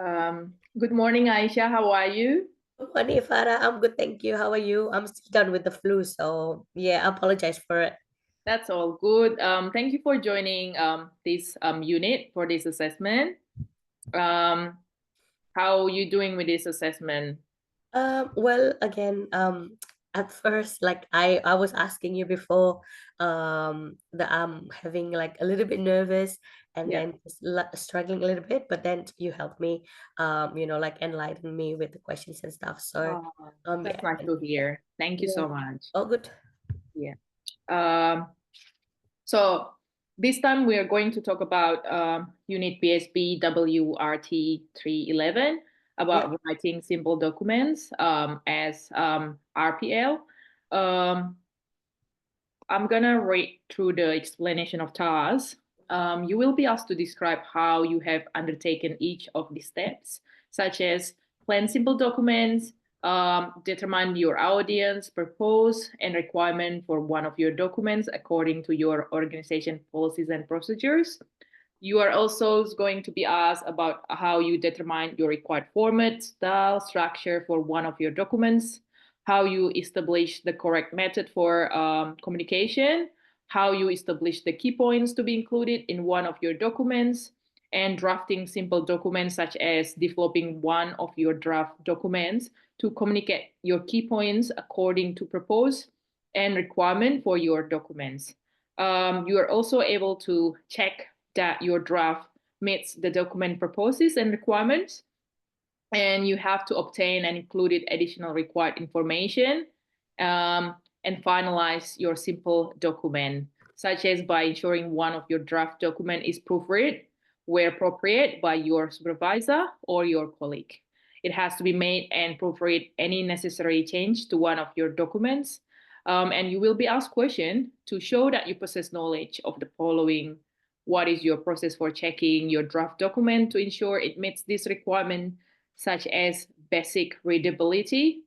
Good morning, Aisha. How are you? Good morning, Farah. I'm good, thank you. How are you? I'm still done with the flu, so yeah, I apologize for it. That's all good. Thank you for joining this unit for this assessment. Um, how are you doing with this assessment? Well, again, at first, like I was asking you before, that I'm having like a little bit nervous and Yeah. then just struggling a little bit, but then you helped me, like enlighten me with the questions and stuff. So, Oh, that's yeah, nice and to hear. Thank you yeah, so much. all good. Yeah. Um, so this time we are going to talk about Unit PSB WRT 311 Yeah, about writing simple documents as RPL. Um, I'm gonna read through the explanation of tasks. You will be asked to describe how you have undertaken each of the steps, such as plan simple documents, determine your audience, purpose, and requirement for one of your documents according to your organization policies and procedures. You are also going to be asked about how you determine your required format, style, structure for one of your documents, how you establish the correct method for communication, how you establish the key points to be included in one of your documents, and drafting simple documents such as developing one of your draft documents to communicate your key points according to purpose and requirement for your documents. You are also able to check that your draft meets the document purposes and requirements, and you have to obtain and include additional required information and finalize your simple document, such as by ensuring one of your draft document is proofread where appropriate by your supervisor or your colleague. It has to be made and proofread any necessary change to one of your documents. And you will be asked questions to show that you possess knowledge of the following. What is your process for checking your draft document to ensure it meets this requirement, such as basic readability,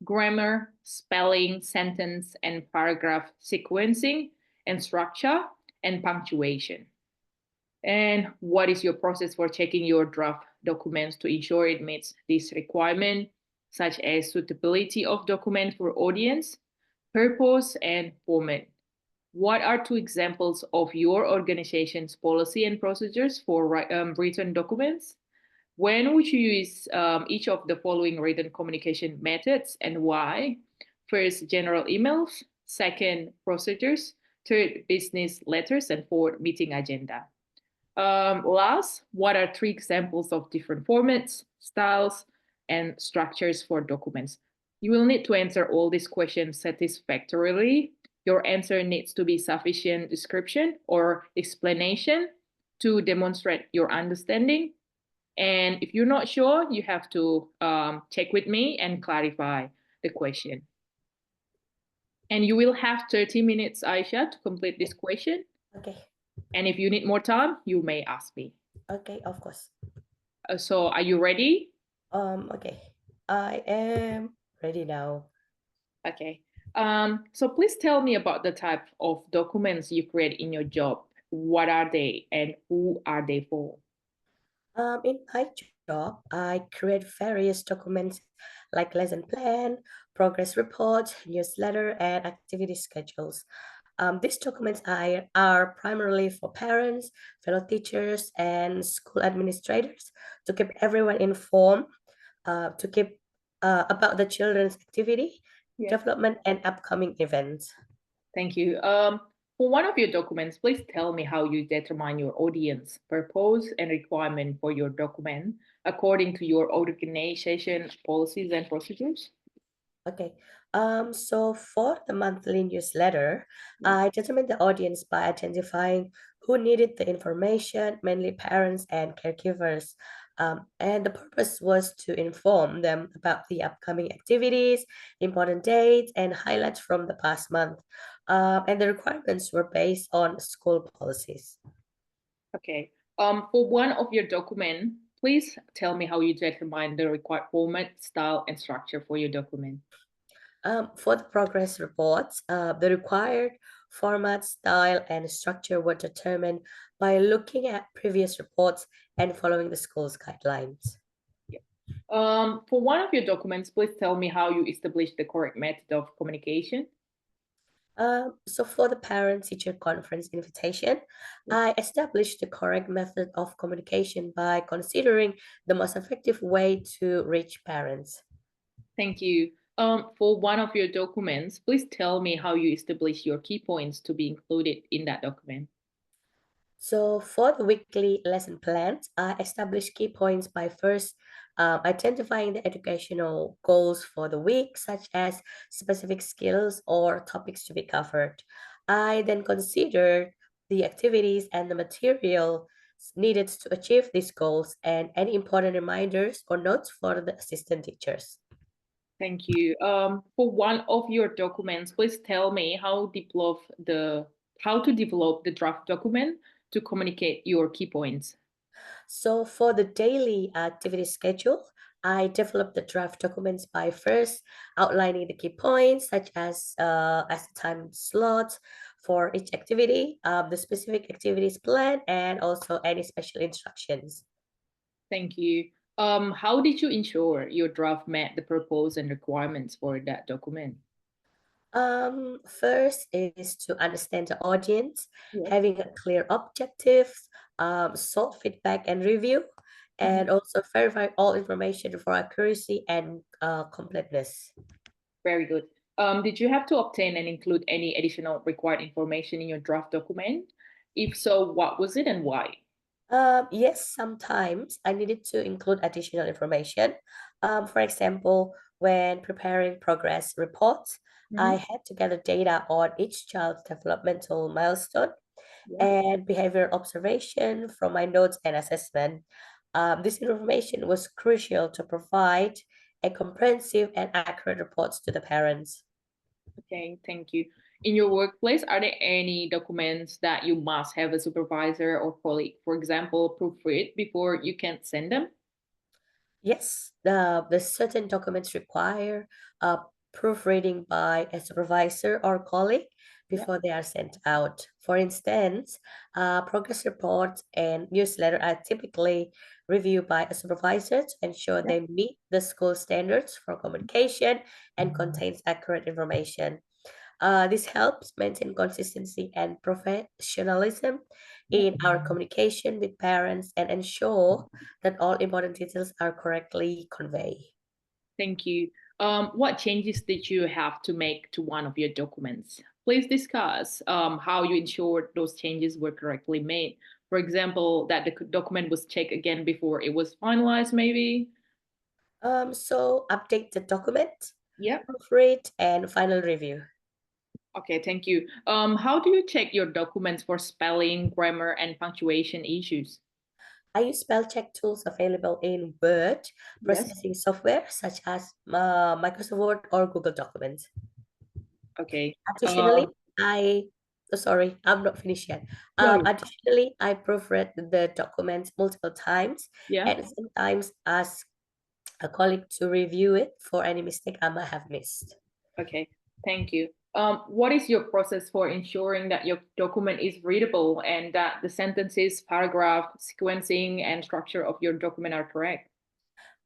grammar, spelling, sentence and paragraph sequencing, and structure, and punctuation? And what is your process for checking your draft documents to ensure it meets this requirement, such as suitability of document for audience, purpose, and format? What are two examples of your organization's policy and procedures for written documents? When would you use each of the following written communication methods and why? First, general emails. Second, procedures. Third, business letters. And fourth, meeting agenda. Last, what are three examples of different formats, styles, and structures for documents? You will need to answer all these questions satisfactorily. Your answer needs to be sufficient description or explanation to demonstrate your understanding. And if you're not sure, you have to check with me and clarify the question. And you will have 30 minutes, Aisha, to complete this question. Okay, And if you need more time, you may ask me. okay, of course. So are you ready? Okay, I am ready now. Okay. So please tell me about the type of documents you create in your job. What are they and who are they for? In my job, I create various documents like lesson plan, progress reports, newsletter, and activity schedules. These documents are primarily for parents, fellow teachers, and school administrators to keep everyone informed, to keep about the children's activity, Yeah. development, and upcoming events. Thank you. For one of your documents, please tell me how you determine your audience, purpose, and requirement for your document according to your organization policies and procedures. Okay. So for the monthly newsletter, Yeah. I determined the audience by identifying who needed the information, mainly parents and caregivers. And the purpose was to inform them about the upcoming activities, important dates, and highlights from the past month. And the requirements were based on school policies. Okay. For one of your document, please tell me how you determine the required format, style, and structure for your document. For the progress reports, the required format, style, and structure were determined by looking at previous reports and following the school's guidelines. For one of your documents, please tell me how you establish the correct method of communication. So for the parent-teacher conference invitation, Yeah. I established the correct method of communication by considering the most effective way to reach parents. Thank you. For one of your documents, please tell me how you establish your key points to be included in that document. So for the weekly lesson plans, I established key points by first identifying the educational goals for the week, such as specific skills or topics to be covered. I then considered the activities and the material needed to achieve these goals and any important reminders or notes for the assistant teachers. Thank you. For one of your documents, please tell me how to develop the draft document to communicate your key points. So for the daily activity schedule, I developed the draft documents by first outlining the key points, such as the time slot for each activity, the specific activities plan, and also any special instructions. Thank you. How did you ensure your draft met the purpose and requirements for that document? First is to understand the audience, Yes. having a clear objective, sort feedback and review, Mhm. and also verify all information for accuracy and completeness. Very good. Did you have to obtain and include any additional required information in your draft document? If so, what was it and why? Yes, sometimes I needed to include additional information. For example, when preparing progress reports, I Mhm. had to gather data on each child's developmental milestone Yeah. and behavioral observation from my notes and assessment. This information was crucial to provide a comprehensive and accurate reports to the parents. Okay, thank you. In your workplace, are there any documents that you must have a supervisor or colleague, for example, proofread before you can send them? Yes, the certain documents require proofreading by a supervisor or colleague Yeah. before they are sent out. For instance, progress reports and newsletter are typically reviewed by a supervisor to ensure Yeah. they meet the school standards for communication and contains accurate information. This helps maintain consistency and professionalism Yeah. in our communication with parents and ensure that all important details are correctly conveyed. Thank you. What changes did you have to make to one of your documents? Please discuss how you ensured those changes were correctly made. For example, that the document was checked again before it was finalized, maybe? So update the document, Yeah. proofread, and final review. Okay, thank you. How do you check your documents for spelling, grammar, and punctuation issues? I use spell check tools available in Word Yes. processing software such as Microsoft Word or Google Documents. Okay. Additionally, sorry, I'm not finished yet. No, yeah. Additionally, I proofread the documents multiple times Yeah. and sometimes ask a colleague to review it for any mistake I might have missed. Okay. Thank you. What is your process for ensuring that your document is readable and that the sentences, paragraph, sequencing, and structure of your document are correct?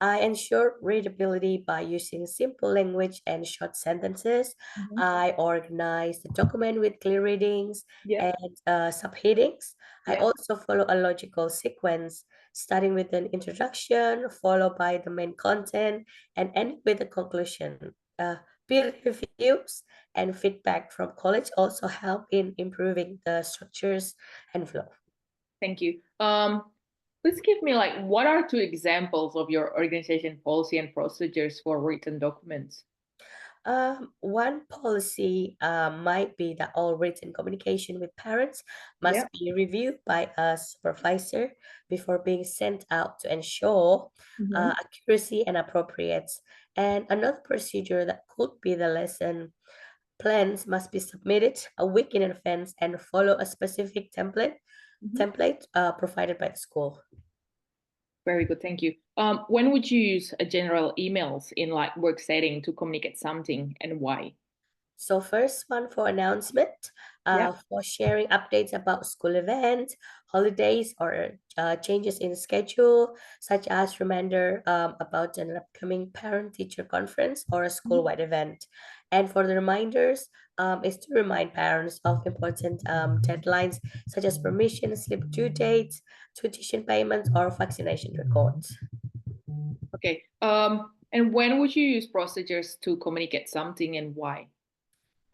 I ensure readability by using simple language and short sentences. Mhm. I organize the document with clear readings Yeah. and subheadings. I Yeah. also follow a logical sequence, starting with an introduction, followed by the main content, and ending with a conclusion. Peer reviews and feedback from college also help in improving the structures and flow. Thank you. Please give me like what are two examples of your organization policy and procedures for written documents? One policy might be that all written communication with parents Yeah. must be reviewed by a supervisor before being sent out to ensure Mhm. accuracy and appropriate. And another procedure that could be the lesson plans must be submitted a week in advance and follow a specific Mhm. template provided by the school. Very good, thank you. When would you use a general emails in like work setting to communicate something and why? So first one for announcement, Yeah. for sharing updates about school events, holidays, or changes in schedule, such as reminder about an upcoming parent-teacher conference or a school-wide event. And for the reminders, is to remind parents of important deadlines, such as permission slip due dates, tuition payments, or vaccination records. Okay. And when would you use procedures to communicate something and why?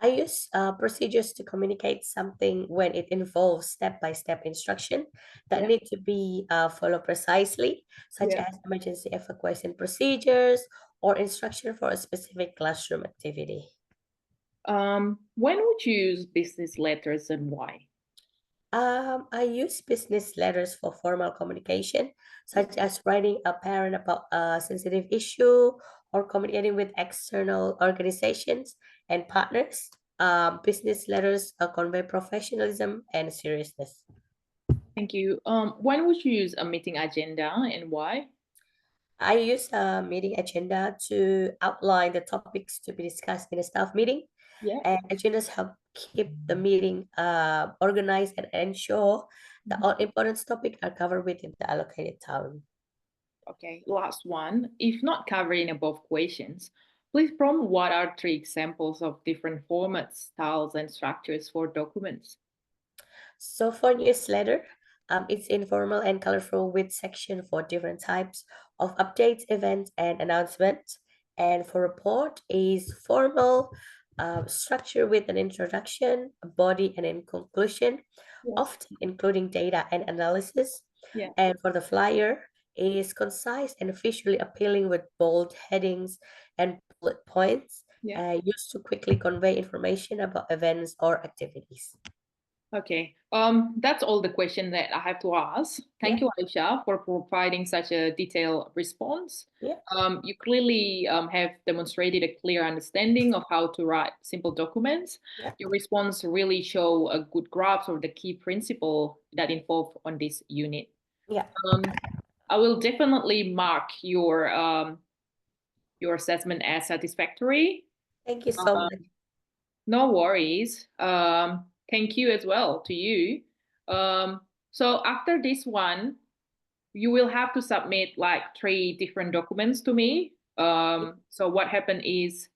I use procedures to communicate something when it involves step-by-step instruction that Yeah. need to be followed precisely, such Yeah. as emergency evacuation procedures or instruction for a specific classroom activity. When would you use business letters and why? I use business letters for formal communication, Yeah. such as writing a parent about a sensitive issue or communicating with external organizations and partners. Business letters convey professionalism and seriousness. Thank you. When would you use a meeting agenda and why? I use a meeting agenda to outline the topics to be discussed in a staff meeting, Yeah. and agendas help keep the meeting organized and ensure that Mhm. all important topics are covered within the allocated time. Okay, last one. If not covering above questions, please prompt what are three examples of different formats, styles, and structures for documents. So for newsletter, it's informal and colorful with section for different types of updates, events, and announcements. And for report is formal, structure with an introduction, a body, and a conclusion, Yes. often including data and analysis. Yeah. And for the flyer is concise and visually appealing with bold headings and bullet points, Yeah. used to quickly convey information about events or activities. Okay. That's all the question that I have to ask. Yeah, Thank you, Aisha, for providing such a detailed response. yeah, You clearly have demonstrated a clear understanding of how to write simple documents. yeah, Your response really show a good grasp of the key principle that involved on this unit. yeah. Um, I will definitely mark your assessment as satisfactory. Thank you so much. Um, no worries. Thank you as well to you. Um, so after this one, you will have to submit like three different documents to me. So what happened is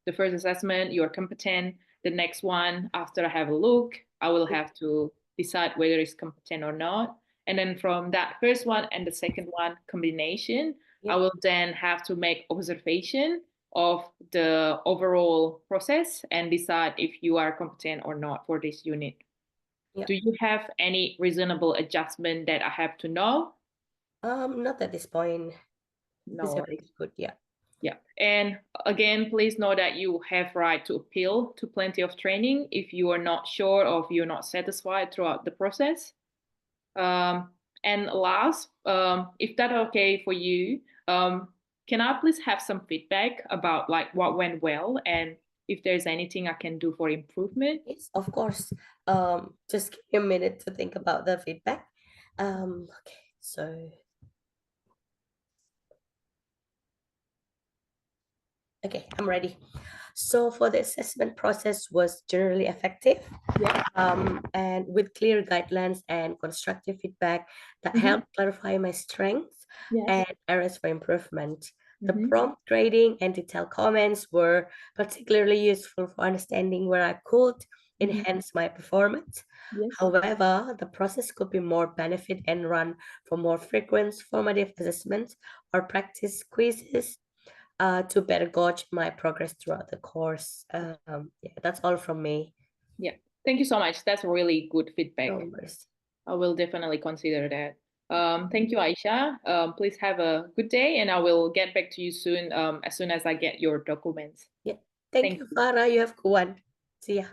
the first assessment, you're competent. The next one, after I have a look, I will have to decide whether it's competent or not. And then from that first one and the second one combination, I Yeah, will then have to make observation of the overall process and decide if you are competent or not for this unit. yeah. Do you have any reasonable adjustment that I have to know? Not at this point. This No. everything's good. Yeah. Yeah. And again, please know that you have right to appeal to plenty of training if you are not sure or if you're not satisfied throughout the process. Um, and last, if that's okay for you, can I please have some feedback about like what went well and if there's anything I can do for improvement? Yes, of course. Just give me a minute to think about the feedback. Okay, so okay, I'm ready. So for the assessment process was generally effective, Yeah. and with clear guidelines and constructive feedback that Hmm. helped clarify my strengths Yes. and areas for improvement. The Hmm. prompt grading and detailed comments were particularly useful for understanding where I could Hmm. enhance my performance. Yes. However, the process could be more benefit and run for more frequent formative assessments or practice quizzes to better gauge my progress throughout the course. Yeah, that's all from me. Yeah. Thank you so much. That's really good No feedback. worries. I will definitely consider that. Thank you, Aisha. Please have a good day, and I will get back to you soon as I get your documents. Yeah. Thank Thank you, you. Farah. You have one. See ya.